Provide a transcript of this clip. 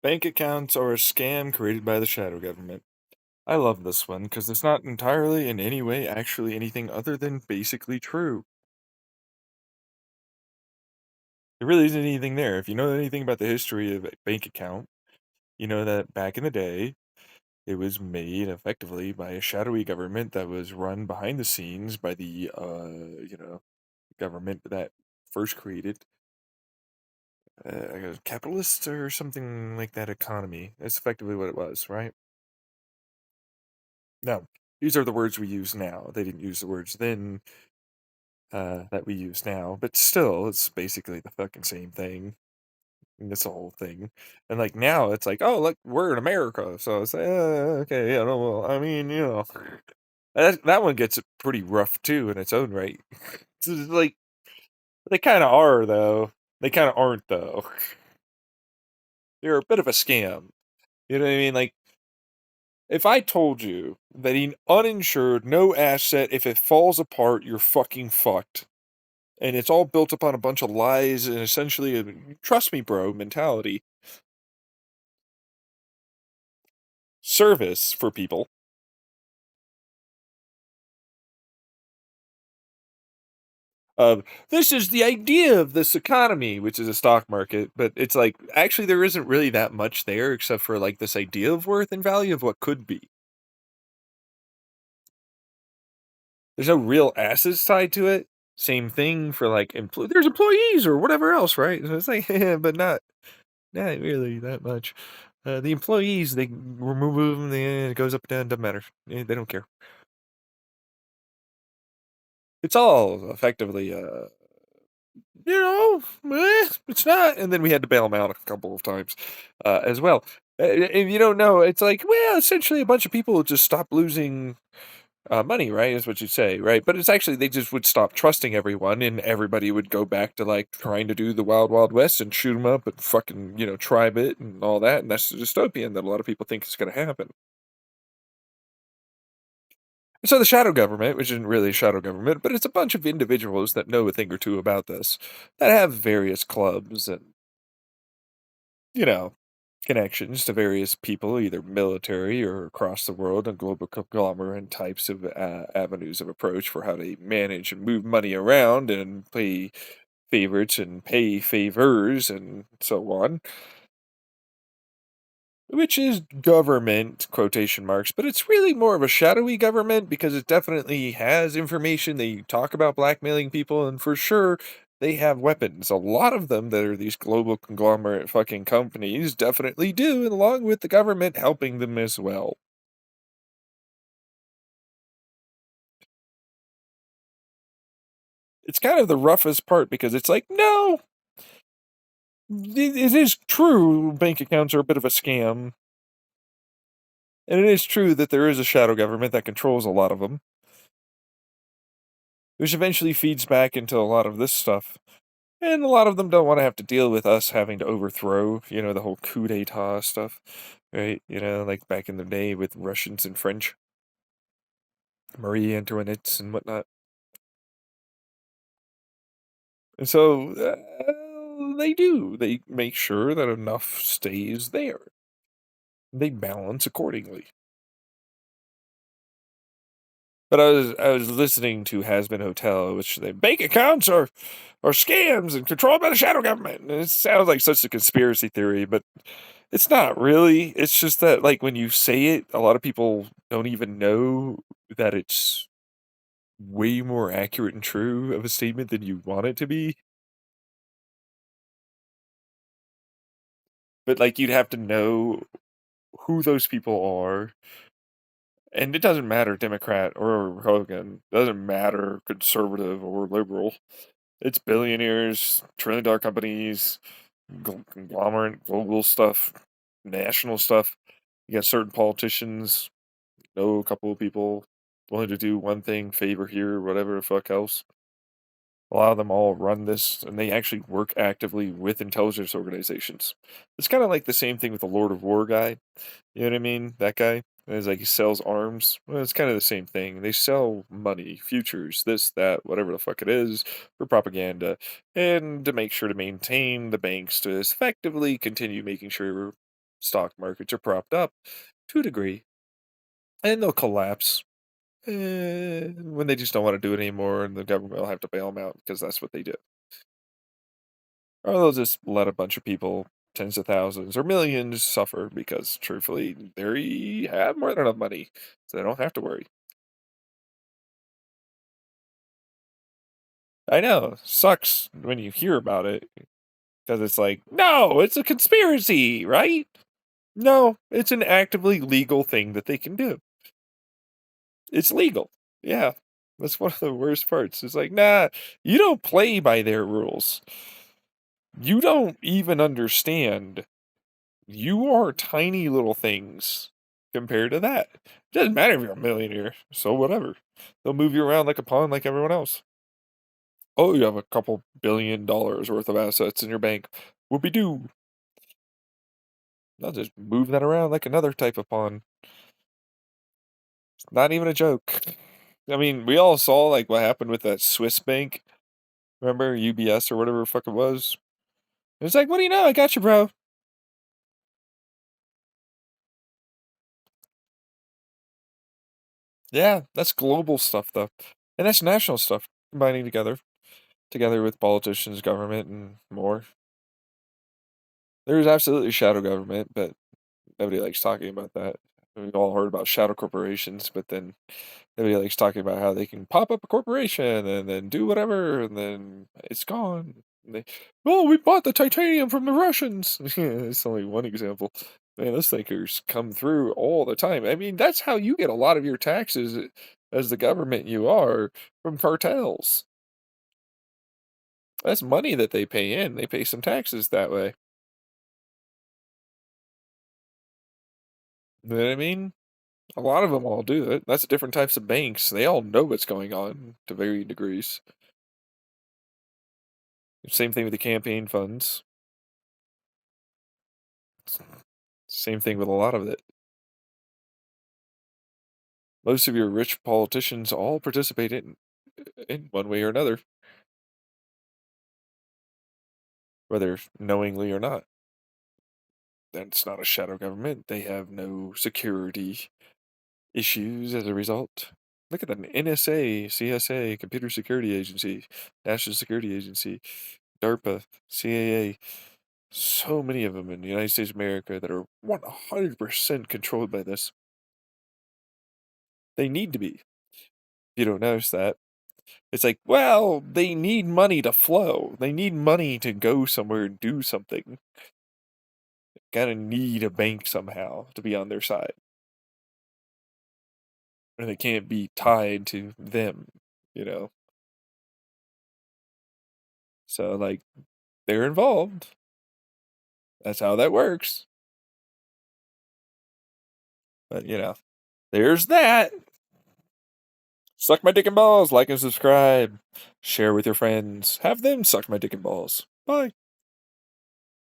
Bank accounts are a scam created by the shadow government. I love this one because it's not entirely in any way actually anything other than basically true. There really isn't anything there. If you know anything about the history of a bank account, you know that back in the day, it was made effectively by a shadowy government that was run behind the scenes by the, government that first created a capitalist or something like that economy. That's effectively what it was, right? Now, these are the words we use now. They didn't use the words then that we use now, but still, it's basically the fucking same thing. And it's the whole thing. And like now, it's like, oh, look, we're in America, so it's like, okay, yeah, no, well, I mean, that one gets pretty rough too in its own right. It's just like they kind of are though. They kind of aren't though. They're a bit of a scam. You know what I mean? Like if I told you that an uninsured, no asset, if it falls apart, you're fucking fucked. And it's all built upon a bunch of lies and essentially a trust me, bro mentality. Service for people. Of this is the idea of this economy, which is a stock market, but it's like actually there isn't really that much there except for like this idea of worth and value of what could be. There's no real assets tied to it. Same thing for like there's employees or whatever else, right? So it's like, but not really that much. The employees, they remove them, it goes up and down, doesn't matter. They don't care. It's all effectively, it's not. And then we had to bail them out a couple of times as well. If you don't know, it's like, well, essentially a bunch of people just stop losing money, right? Is what you say, right? But it's actually they just would stop trusting everyone, and everybody would go back to like trying to do the Wild Wild West and shoot them up and fucking tribe it and all that, and that's the dystopian that a lot of people think is going to happen. And so the shadow government, which isn't really a shadow government, but it's a bunch of individuals that know a thing or two about this, that have various clubs and you know connections to various people, either military or across the world, and global conglomerate types of avenues of approach for how to manage and move money around and play favorites and pay favors and so on, which is government quotation marks, but it's really more of a shadowy government because it definitely has information. They talk about blackmailing people, and for sure they have weapons. A lot of them that are these global conglomerate fucking companies definitely do, and along with the government helping them as well. It's kind of the roughest part because it's like, no, it is true bank accounts are a bit of a scam. And it is true that there is a shadow government that controls a lot of them, which eventually feeds back into a lot of this stuff. And a lot of them don't want to have to deal with us having to overthrow, the whole coup d'etat stuff, right? Like back in the day with Russians and French, Marie Antoinette and whatnot. And so they do. They make sure that enough stays there. They balance accordingly. But I was listening to Has Been Hotel, which they bank accounts are scams and controlled by the shadow government. And it sounds like such a conspiracy theory, but it's not really. It's just that like when you say it, a lot of people don't even know that it's way more accurate and true of a statement than you want it to be. But like you'd have to know who those people are. And it doesn't matter Democrat or Republican, doesn't matter conservative or liberal. It's billionaires, trillion-dollar companies, conglomerate, global stuff, national stuff. You got certain politicians, know a couple of people willing to do one thing, favor here, whatever the fuck else. A lot of them all run this, and they actually work actively with intelligence organizations. It's kind of like the same thing with the Lord of War guy. You know what I mean? That guy. It's like he sells arms. Well, it's kind of the same thing. They sell money, futures, this, that, whatever the fuck it is, for propaganda, and to make sure to maintain the banks to effectively continue making sure. stock markets are propped up to a degree, and they'll collapse when they just don't want to do it anymore, and the government will have to bail them out because that's what they do. Or they'll just let a bunch of people, tens of thousands or millions, suffer because, truthfully, they have more than enough money, so they don't have to worry. I know, sucks when you hear about it because it's like, no, it's a conspiracy, right? No, it's an actively legal thing that they can do. It's legal. Yeah. That's one of the worst parts. It's like, nah, you don't play by their rules. You don't even understand. You are tiny little things compared to that. It doesn't matter if you're a millionaire, so whatever. They'll move you around like a pawn like everyone else. Oh, you have a couple $1 billion worth of assets in your bank. Whoopie doo. They'll just move that around like another type of pawn. It's not even a joke. I mean, we all saw like what happened with that Swiss bank. Remember UBS or whatever the fuck it was? It's like, what do you know? I got you, bro. Yeah, that's global stuff though. And that's national stuff combining together with politicians, government, and more. There's absolutely shadow government, but nobody likes talking about that. We've all heard about shadow corporations, but then nobody likes talking about how they can pop up a corporation and then do whatever, and then it's gone. And oh, we bought the titanium from the Russians. It's only one example. Man, those thinkers come through all the time. I mean, that's how you get a lot of your taxes as the government you are from cartels. That's money that they pay in. They pay some taxes that way. You know what I mean? A lot of them all do it. That's different types of banks. They all know what's going on to varying degrees. Same thing with the campaign funds. Same thing with a lot of it. Most of your rich politicians all participate in one way or another, whether knowingly or not. That's not a shadow government. They have no security issues as a result. Look at the NSA, CSA, Computer Security Agency, National Security Agency, DARPA, CAA. So many of them in the United States of America that are 100% controlled by this. They need to be. If you don't notice that. It's like, well, they need money to flow. They need money to go somewhere and do something. Gotta need a bank somehow to be on their side. And they can't be tied to them, you know? So, like, they're involved. That's how that works. But, there's that. Suck my dick and balls. Like and subscribe. Share with your friends. Have them suck my dick and balls. Bye.